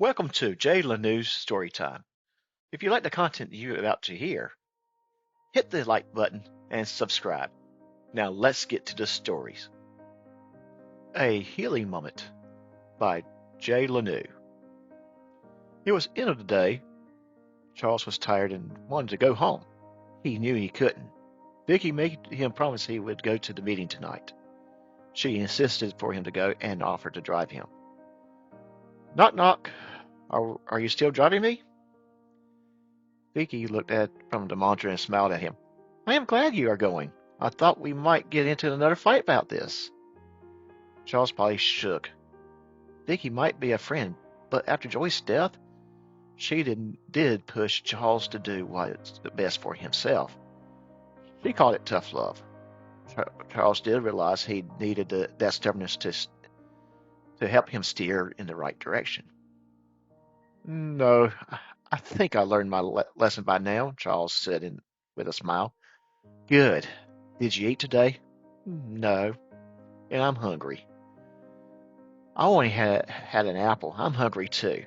Welcome to Jay Lanew's Storytime. If you like the content you're about to hear, hit the like button and subscribe. Now let's get to the stories. A Healing Moment by Jay Lanew. It was end of the day. Charles was tired and wanted to go home. He knew he couldn't. Vicky made him promise he would go to the meeting tonight. She insisted for him to go and offered to drive him. Knock knock. Are you still driving me? Vicky looked at from the monitor and smiled at him. I am glad you are going. I thought we might get into another fight about this. Charles' body shook. Vicky might be a friend, but after Joyce's death, she did push Charles to do what's best for himself. She called it tough love. Charles did realize he needed that stubbornness to help him steer in the right direction. No, I think I learned my lesson by now, Charles said with a smile. Good. Did you eat today? No, and I'm hungry. I only had an apple. I'm hungry too.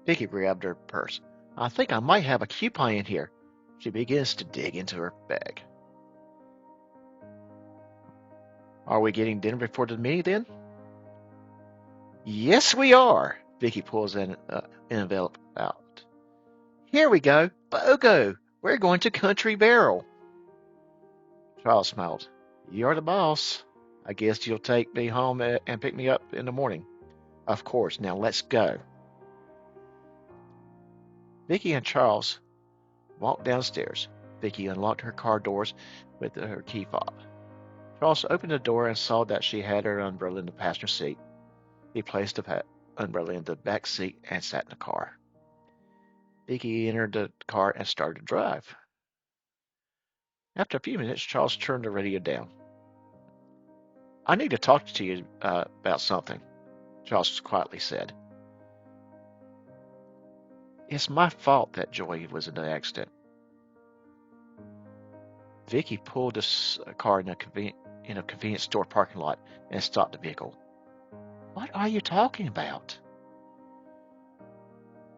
Vicky grabbed her purse. I think I might have a coupon in here. She begins to dig into her bag. Are we getting dinner before the meeting then? Yes, we are. Vicky pulls an envelope out. Here we go. BOGO. We're going to Country Barrel. Charles smiled. You're the boss. I guess you'll take me home and pick me up in the morning. Of course. Now let's go. Vicky and Charles walked downstairs. Vicky unlocked her car doors with her key fob. Charles opened the door and saw that she had her umbrella in the passenger seat. He placed the umbrella in the back seat and sat in the car. Vicky entered the car and started to drive. After a few minutes, Charles turned the radio down. I need to talk to you about something, Charles quietly said. It's my fault that Joy was in the accident. Vicky pulled the car in a convenience store parking lot and stopped the vehicle. What are you talking about?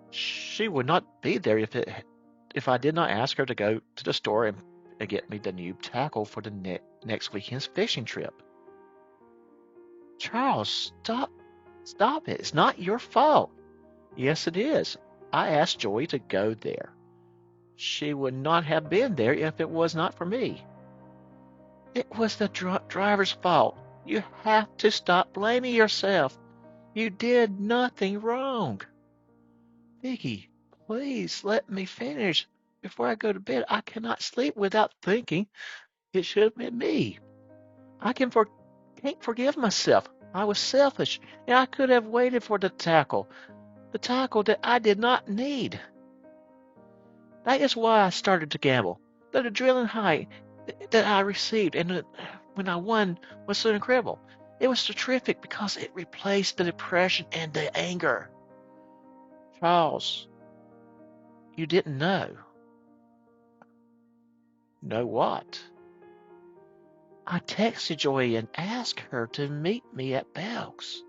She would not be there if I did not ask her to go to the store and get me the new tackle for the next weekend's fishing trip. Charles, stop it. It's not your fault. Yes, it is. I asked Joy to go there. She would not have been there if it was not for me. It was the driver's fault. You have to stop blaming yourself. You did nothing wrong. Vicky, please let me finish. Before I go to bed, I cannot sleep without thinking it should have been me. I can't forgive myself. I was selfish, and I could have waited for the tackle that I did not need. That is why I started to gamble. The adrenaline high that I received and when I won was so incredible. It was terrific because it replaced the depression and the anger. Charles, you didn't know. Know what? I texted Joy and asked her to meet me at Belk's.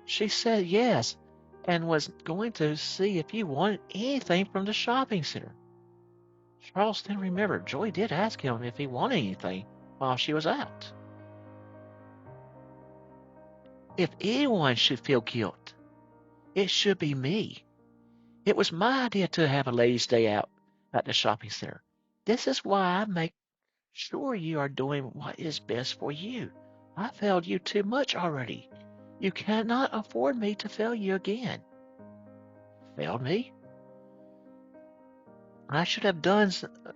She said yes and was going to see if you wanted anything from the shopping center. Charles then remembered Joy did ask him if he wanted anything while she was out. If anyone should feel guilt, it should be me. It was my idea to have a ladies' day out at the shopping center. This is why I make sure you are doing what is best for you. I failed you too much already. You cannot afford me to fail you again. Failed me? I should have done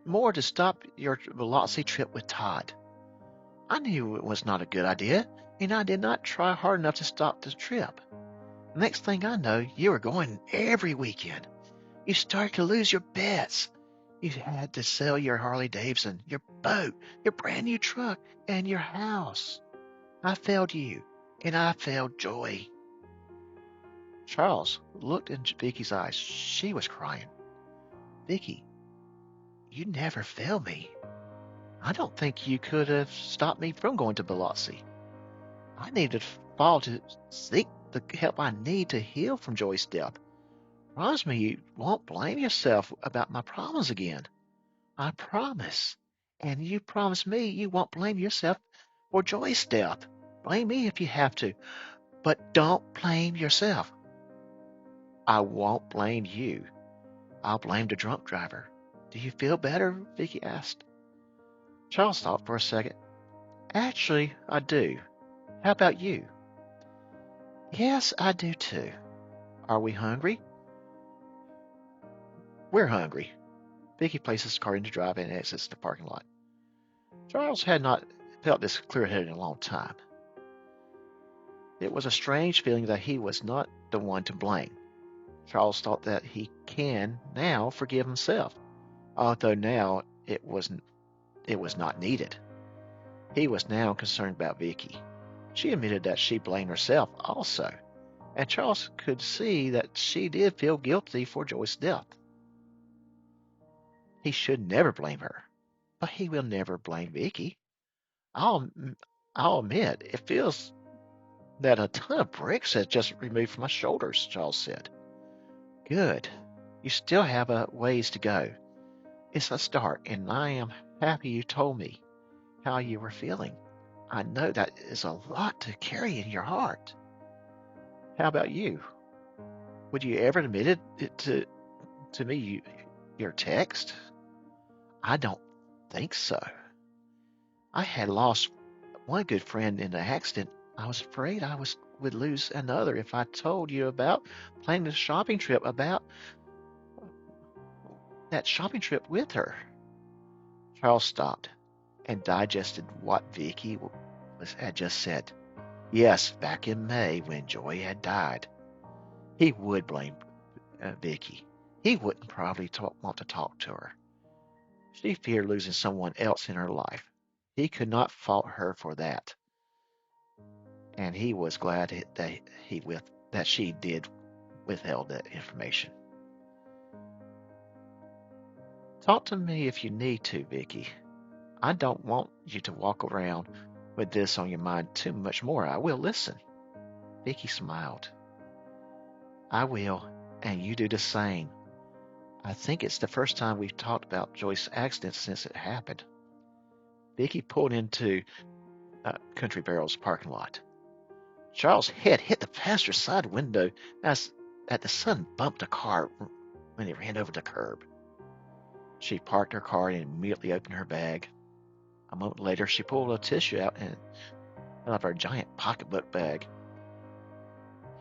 more to stop your Velocity trip with Todd. I knew it was not a good idea, and I did not try hard enough to stop the trip. Next thing I know, you were going every weekend. You started to lose your bets. You had to sell your Harley Davidson, your boat, your brand new truck, and your house. I failed you, and I failed Joy. Charles looked into Vicky's eyes. She was crying. Vicky, you never failed me. I don't think you could have stopped me from going to Biloxi. I needed to fall to seek the help I need to heal from Joy's death. Promise me you won't blame yourself about my problems again. I promise. And you promise me you won't blame yourself for Joy's death. Blame me if you have to, but don't blame yourself. I won't blame you. I'll blame the drunk driver. Do you feel better? Vicky asked. Charles thought for a second. Actually, I do. How about you? Yes, I do too. Are we hungry? We're hungry. Vicky places the car into drive and exits the parking lot. Charles had not felt this clear-headed in a long time. It was a strange feeling that he was not the one to blame. Charles thought that he can now forgive himself, although now it was not needed. He was now concerned about Vicky. She admitted that she blamed herself also, and Charles could see that she did feel guilty for Joy's death. He should never blame her, but he will never blame Vicky. I'll I'll admit it feels that a ton of bricks has just removed from my shoulders, Charles said. Good. You still have a ways to go. It's a start, and I am happy you told me how you were feeling. I know that is a lot to carry in your heart. How about you? Would you ever admit it to me your text? I don't think so. I had lost one good friend in the accident. I was afraid would lose another if I told you about planning the shopping trip about that shopping trip with her. Charles stopped and digested what Vicky had just said. Yes, back in May when Joy had died, he would blame Vicky. He wouldn't probably want to talk to her. She feared losing someone else in her life. He could not fault her for that, and he was glad that she did withheld that information. Talk to me if you need to, Vicky. I don't want you to walk around with this on your mind too much more. I will listen. Vicky smiled. I will, and you do the same. I think it's the first time we've talked about Joyce's accident since it happened. Vicky pulled into Country Barrel's parking lot. Charles' head hit the passenger side window as the sun bumped the car when it ran over the curb. She parked her car and immediately opened her bag. A moment later, she pulled a tissue out of her giant pocketbook bag.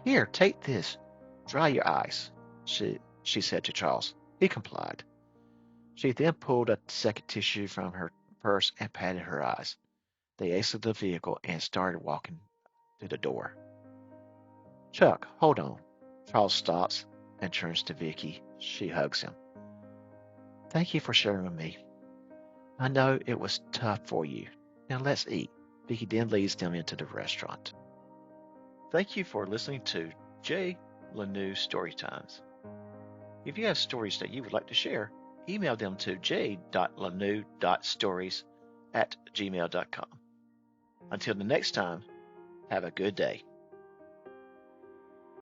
Here, take this. Dry your eyes, she said to Charles. He complied. She then pulled a second tissue from her purse and patted her eyes. They exited the vehicle and started walking to the door. Chuck, hold on. Charles stops and turns to Vicky. She hugs him. Thank you for sharing with me. I know it was tough for you. Now let's eat. Vicky then leads them into the restaurant. Thank you for listening to Jay Lanou Storytimes. If you have stories that you would like to share, email them to j.lanou.stories@gmail.com. Until the next time, have a good day.